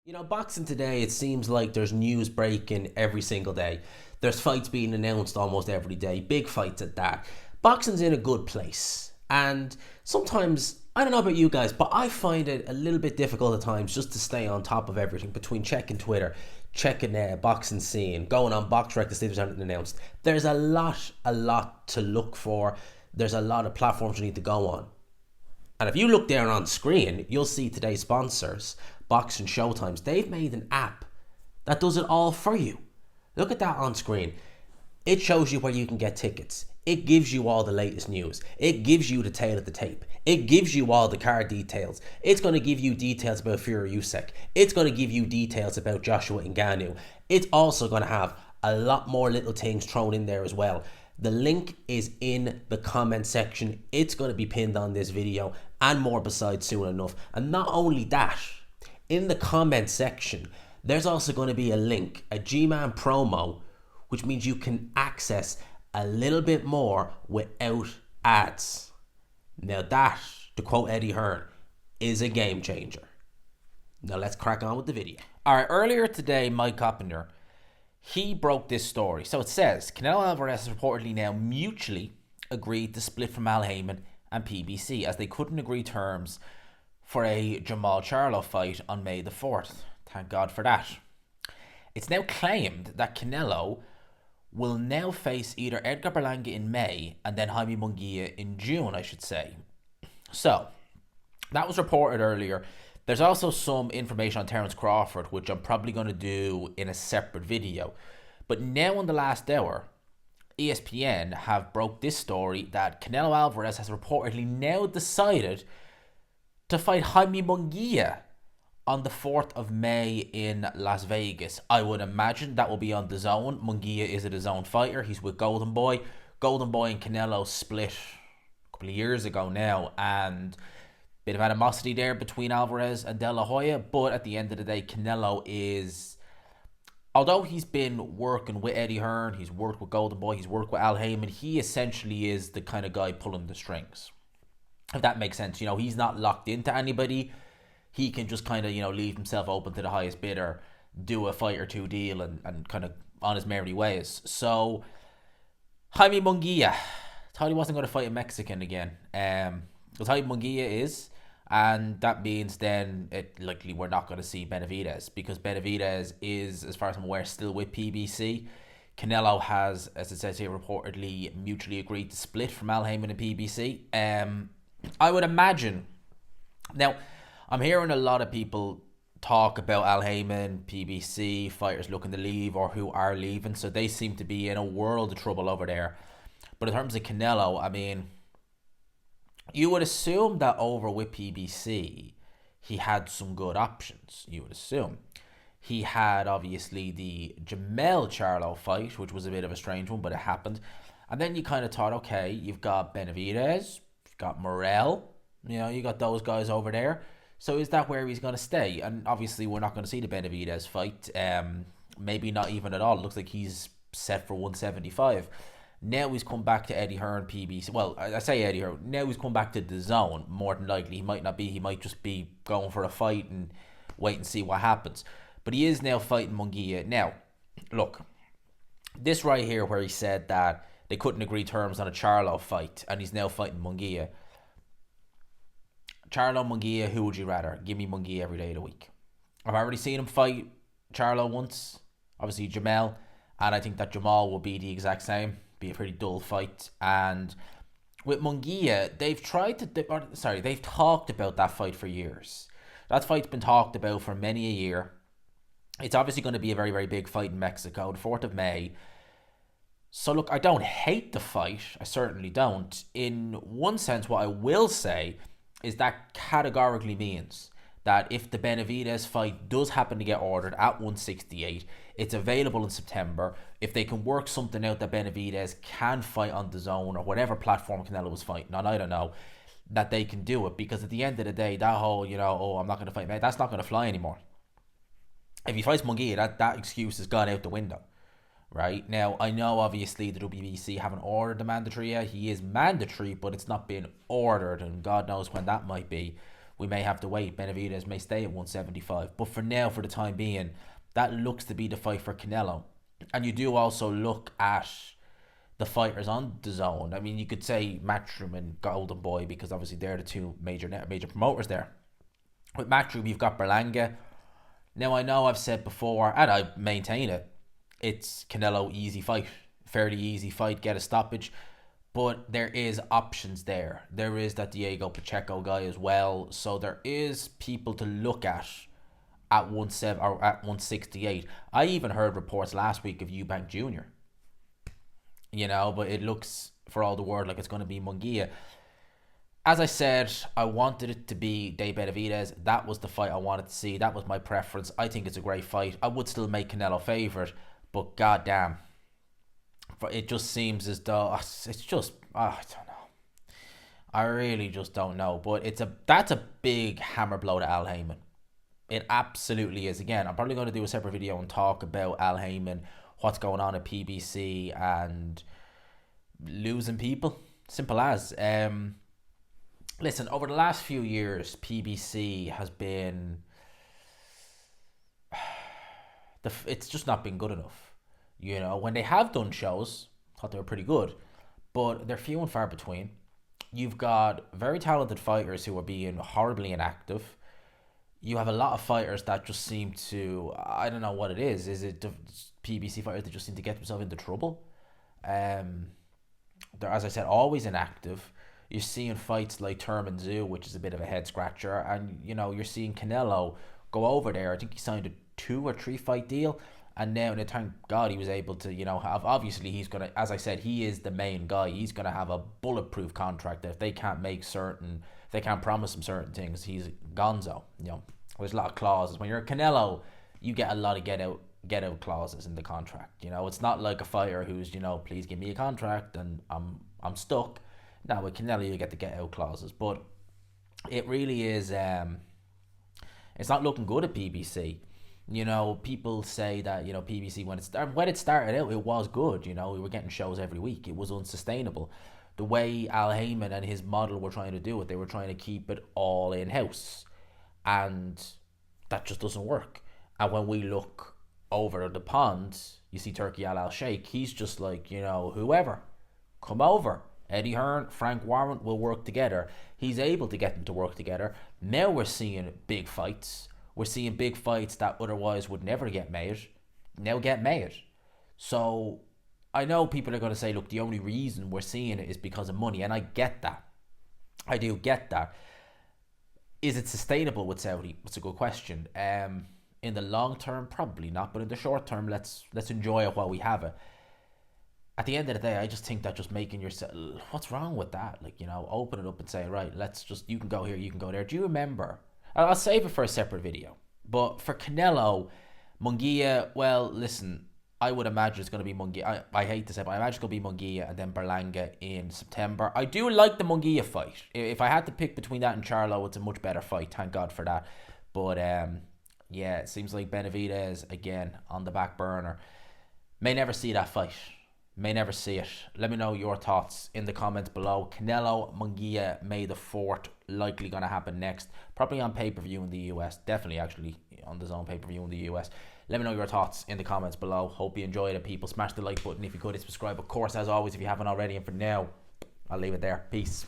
You know, boxing today, it seems like there's news breaking every single day. There's fights being announced almost every day, big fights at that. Boxing's in a good place. And sometimes, I don't know about you guys, but I find it a little bit difficult at times just to stay on top of everything between checking Twitter, checking boxing scene, going on BoxRec to see if there's anything announced. There's a lot to look for. There's a lot of platforms you need to go on. And if you look there on screen, you'll see today's sponsors, Boxing Showtimes. They've made an app that does it all for you. Look at that on screen. It shows you where you can get tickets. It gives you all the latest news. It gives you the tail of the tape. It gives you all the card details. It's going to give you details about Fury Usyk. It's going to give you details about Joshua Ngannou. It's also going to have a lot more little things thrown in there as well. The link is in the comment section. It's going to be pinned on this video and more besides soon enough. And not only that, in the comment section, there's also going to be a link, a G-Man promo, which means you can access a little bit more without ads. Now that, to quote Eddie Hearn, is a game changer. Now let's crack on with the video. All right, earlier today, Mike Oppinger, he broke this story. So it says, Canelo Alvarez has reportedly now mutually agreed to split from Al Heyman and PBC as they couldn't agree terms for a Jamal Charlo fight on May the 4th. Thank God for that. It's now claimed that Canelo will now face either Edgar Berlanga in May and then Jaime Munguia in June, I should say. So, that was reported earlier. There's also some information on Terence Crawford, which I'm probably going to do in a separate video. But now in the last hour, ESPN have broke this story that Canelo Alvarez has reportedly now decided to fight Jaime Munguia on the 4th of May in Las Vegas. I would imagine that will be on DAZN. Munguia is a DAZN fighter. He's with Golden Boy. Golden Boy and Canelo split a couple of years ago now, and bit of animosity there between Alvarez and De La Hoya, but at the end of the day, Canelo is, although he's been working with Eddie Hearn, he's worked with Golden Boy, he's worked with Al Heyman, he essentially is the kind of guy pulling the strings. If that makes sense, you know, he's not locked into anybody. He can just kind of, you know, leave himself open to the highest bidder, do a fight or two deal and kind of on his merry ways. So, Jaime Munguia, thought he wasn't going to fight a Mexican again. Because Jaime Munguia is, and that means then it likely we're not going to see Benavidez, because Benavidez is, as far as I'm aware, still with PBC. Canelo has, as it says here, reportedly mutually agreed to split from Al Heyman and PBC. I would imagine. Now, I'm hearing a lot of people talk about Al Heyman, PBC, fighters looking to leave or who are leaving, so they seem to be in a world of trouble over there. But in terms of Canelo, I mean, you would assume that over with PBC, he had some good options, you would assume. He had, obviously, the Jamel Charlo fight, which was a bit of a strange one, but it happened. And then you kind of thought, okay, you've got Benavidez, you've got Morel, you know, you got those guys over there. So is that where he's going to stay? And obviously, we're not going to see the Benavidez fight. Maybe not even at all. It looks like he's set for 175. Now he's come back to Eddie Hearn, PBC. Well, I say Eddie Hearn. Now he's come back to DAZN, more than likely. He might not be. He might just be going for a fight and wait and see what happens. But he is now fighting Munguia. Now, look, this right here where he said that they couldn't agree terms on a Charlo fight, and he's now fighting Munguia. Charlo, Munguia, who would you rather? Give me Munguia every day of the week. I've already seen him fight Charlo once. Obviously, Jamel. And I think that Jamal will be the exact same. Be a pretty dull fight. And with Munguia, they've talked about that fight for years. That fight's been talked about for many a year. It's obviously going to be a very, very big fight in Mexico, the 4th of May. So look, I don't hate the fight. I certainly don't. In one sense, what I will say is that categorically means that if the Benavidez fight does happen to get ordered at 168, it's available in September. If they can work something out that Benavidez can fight on DAZN or whatever platform Canelo was fighting on, I don't know, that they can do it. Because at the end of the day, that whole, you know, oh, I'm not going to fight, man, that's not going to fly anymore. If he fights Munguia, that excuse has gone out the window. Right? Now, I know obviously the WBC haven't ordered the mandatory yet. He is mandatory, but it's not been ordered, and God knows when that might be, we may have to wait. Benavidez may stay at 175. But for now, for the time being, that looks to be the fight for Canelo. And you do also look at the fighters on the zone. I mean, you could say Matchroom and Golden Boy, because obviously they're the two major promoters there. With Matchroom, you've got Berlanga. Now, I know I've said before, and I maintain it, it's Canelo easy fight. Fairly easy fight, get a stoppage. But there is options there. There is that Diego Pacheco guy as well. So there is people to look at 170 or at 168. I even heard reports last week of Eubank Jr. But it looks for all the world like it's going to be Munguia. As I said, I wanted it to be Dave Benavidez. That was the fight I wanted to see. That was my preference. I think it's a great fight. I would still make Canelo favourite, but goddamn, it just seems as though it's just I don't know. I really just don't know. But that's a big hammer blow to Al Heyman. It absolutely is. Again, I'm probably going to do a separate video and talk about Al Heyman, what's going on at PBC and losing people. Simple as. Listen, over the last few years, PBC has been... it's just not been good enough. When they have done shows, I thought they were pretty good, but they're few and far between. You've got very talented fighters who are being horribly inactive. You have a lot of fighters that just seem to... I don't know what it is. Is it PBC fighters that just seem to get themselves into trouble? They're, as I said, always inactive. You're seeing fights like Thurman Zoo, which is a bit of a head scratcher, and you're seeing Canelo go over there. I think he signed a 2 or 3 fight deal, and now, thank God, he was able to have. Obviously, he's gonna, as I said, he is the main guy. He's gonna have a bulletproof contract that if they can't they can't promise him certain things, he's gonzo. There's a lot of clauses. When you're a Canelo, you get a lot of get out clauses in the contract. It's not like a fighter who's please give me a contract and I'm stuck. Now with Canelo, you get the get out clauses, but it really is. It's not looking good at PBC. People say that PBC when it started out, it was good. We were getting shows every week. It was unsustainable. The way Al Heyman and his model were trying to do it, they were trying to keep it all in house, and that just doesn't work. And when we look over the pond, you see Turkey Al Sheikh. He's just like whoever, come over. Eddie Hearn, Frank Warren will work together. He's able to get them to work together. Now we're seeing big fights. We're seeing big fights that otherwise would never get made, now get made. So I know people are going to say, look, the only reason we're seeing it is because of money. And I get that. I do get that. Is it sustainable with Saudi? It's a good question. In the long term, probably not. But in the short term, let's enjoy it while we have it. At the end of the day, I just think that just making yourself... What's wrong with that? Open it up and say, right, you can go here, you can go there. Do you remember... I'll save it for a separate video. But for Canelo, Munguia, well, listen, I would imagine it's going to be Munguia. I hate to say it, but I imagine it's going to be Munguia and then Berlanga in September. I do like the Munguia fight. If I had to pick between that and Charlo, it's a much better fight. Thank God for that. But, yeah, it seems like Benavidez, again, on the back burner. May never see that fight. May never see it. Let me know your thoughts in the comments below. Canelo, Munguia, May the 4th. Likely going to happen next. Probably on pay-per-view in the US. Definitely actually on the zone pay-per-view in the US. Let me know your thoughts in the comments below. Hope you enjoyed it, people. Smash the like button if you could. Subscribe, of course, as always, if you haven't already. And for now, I'll leave it there. Peace.